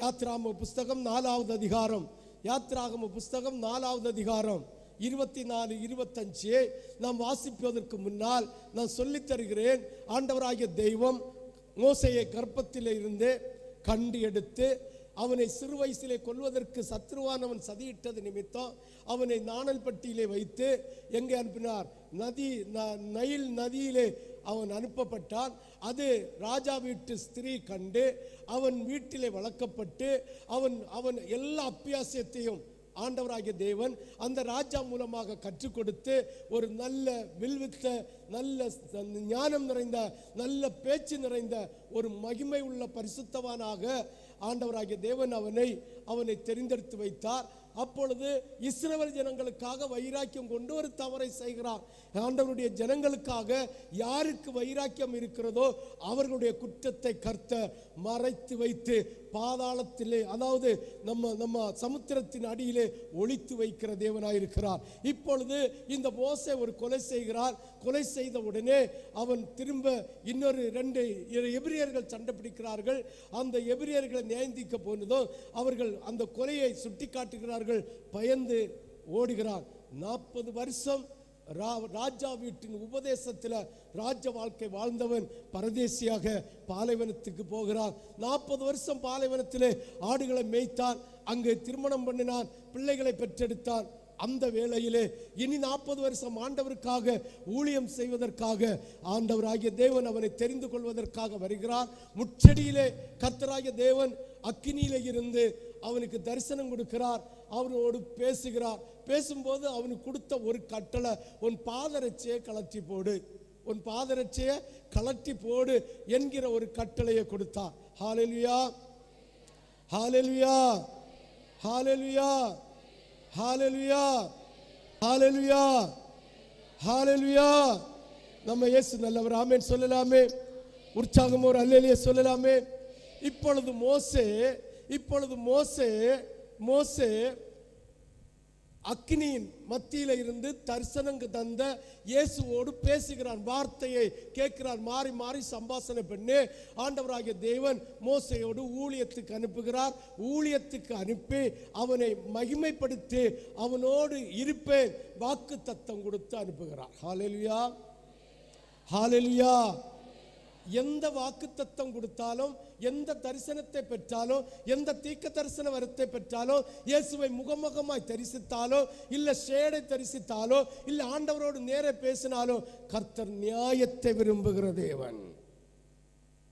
யாத்ராகம புஸ்தகம் 4வது அதிகாரம், யாத்ராகம புஸ்தகம் 4வது அதிகாரம் 24, 25 நாம் வாசிப்பதற்கு முன்னால் நான் சொல்லித் தருகிறேன். ஆண்டவராகிய தெய்வம் மோசேயை கர்ப்பத்திலே இருந்து கண்டு எடுத்து அவனை சிறு வயசிலே கொல்வதற்கு சத்ருவானவன் சதியிட்டது நிமித்தம் அவனை நாணல்பட்டியிலே வைத்து எங்கே அனுப்பினார்? நைல் நதியிலே அவன் அனுப்பப்பட்டான். அது ராஜா வீட்டு ஸ்திரீ கண்டு அவன் வீட்டிலே வளர்க்கப்பட்டு அவன் எல்லா அப்பியாசியத்தையும் ஆண்டவராகிய தேவன் அந்த ராஜா மூலமாக கற்றுக் கொடுத்து ஒரு நல்ல வில்வித்த, நல்ல ஞானம் நிறைந்த, நல்ல பேச்சு நிறைந்த ஒரு மகிமை உள்ள பரிசுத்தவானாக ஆண்டவராகிய தேவன் அவனை தெரிந்தெடுத்து வைத்தார். அப்பொழுது இஸ்ரவேல் ஜனங்களுக்காக வைராக்கியம் கொண்டு ஒரு தவறை செய்கிறார். ஆண்டவருடைய ஜனங்களுக்காக யாருக்கு வைராக்கியம் இருக்கிறதோ அவர்களுடைய குற்றத்தை கர்த்தர் மறைத்து வைத்து பாதாளத்திலே, அதாவது நம்ம சமுத்திரத்தின் அடியிலே ஒளித்து வைக்கிற தேவனாயிருக்கிறார். இப்பொழுது இந்த மோசே ஒரு கொலை செய்கிறார். கொலை செய்த உடனே அவன் திரும்ப இன்னொரு 2 எபிரியர்கள் சண்டை பிடிக்கிறார்கள். அந்த எபிரியர்களை நியாயந்திக்க போனதும் அவர்கள் அந்த கொலையை சுட்டி காட்டுகிறார்கள். பயந்து ஓடுகிறார். 40 வருஷம் ராஜா வீட்டின் உபதேசத்தில் ராஜ வாழ்க்கை வாழ்ந்தவன் பரதேசியாக பாலைவனத்துக்கு போகிறான். 40 வருஷம் பாலைவனத்திலே ஆடுகளை மேய்த்தான். அங்கே திருமணம் பண்ணினான், பிள்ளைகளை பெற்றெடுத்தான். அந்த வேளையிலே இனி 40 வருஷம் ஆண்டவருக்காக ஊழியம் செய்வதற்காக ஆண்டவராகிய தேவன் அவனை தெரிந்து கொள்வதற்காக வருகிறார். முச்சடியிலே கர்த்தராகிய தேவன் அக்கினியிலே இருந்து அவனுக்கு தரிசனம் கொடுக்கிறார். அவனோடு பேசுகிறார். பேசும்போது அவனுக்கு கொடுத்த ஒரு கட்டளை, உன் பாதரட்சையை கலற்றி போடு, உன் பாதரட்சையை கலற்றி போடு என்கிற ஒரு கட்டளையை கொடுத்தார். ஹல்லேலூயா, ஹல்லேலூயா, ஹல்லேலூயா, ஹல்லேலூயா, ஹல்லேலூயா, ஹல்லேலூயா. நம்ம இயேசு நல்லவர். ஆமென் சொல்லலாமே. உற்சாகம் ஒரு அல்லேலூயா சொல்லலாமே. இப்பொழுது மோசே அக்கினியின் மத்தியில இருந்து தரிசனம் தந்த இயேசுவோடு பேசுகிறான். வார்த்தையை கேட்கிறான். மாறி மாறி சம்பாஷணை பண்ணி ஆண்டவராகிய தேவன் மோசேயோடு ஊழியத்துக்கு அனுப்புகிறார். ஊழியத்துக்கு அனுப்பி அவனை மகிமைப்படுத்தி அவனோடு இருப்பேன் வாக்கு தத்தம் கொடுத்து அனுப்புகிறார். ஹல்லேலூயா, ஹல்லேலூயா. எந்த வாக்கு தத்தம் கொடுத்தாலும், எந்த தரிசனத்தை பெற்றாலும், எந்த தீர்க்க தரிசன வரத்தை பெற்றாலும், இயேசுவை முகமுகமாய் தரிசித்தாலோ, இல்ல ஷேடை தரிசித்தாலோ, இல்ல ஆண்டவரோடு நேரே பேசினாலோ கர்த்தர் நியாயத்தை விரும்புகிற தேவன்.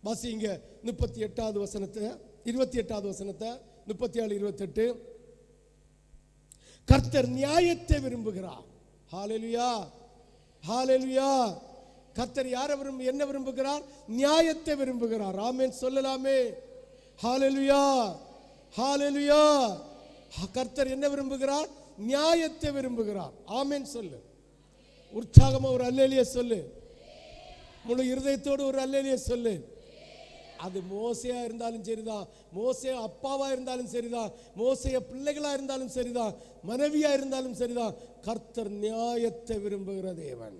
வாசிங்க 38வது வசனத்தை, 28வது வசனத்தை, 37, 28. கர்த்தர் நியாயத்தை விரும்புகிறார். ஹல்லேலூயா, ஹல்லேலூயா. கர்த்தர் யாரை என்ன விரும்புகிறார்? நியாயத்தை விரும்புகிறார். ஆமென் சொல்லலாமே. ஹல்லேலூயா, ஹல்லேலூயா. கர்த்தர் என்ன விரும்புகிறார்? நியாயத்தை விரும்புகிறார். ஆமென் சொல்லு. உற்சாகமா ஒரு அல்லேலூயா சொல்லு. முழு இருதயத்தோடு ஒரு அல்லேலூயா சொல்லு. அது மோசேயா இருந்தாலும் சரிதான், மோசே அப்பாவா இருந்தாலும் சரிதான், மோசேய பிள்ளைகளா இருந்தாலும் சரிதான், மனைவியா இருந்தாலும் சரிதான், கர்த்தர் நியாயத்தை விரும்புகிற தேவன்.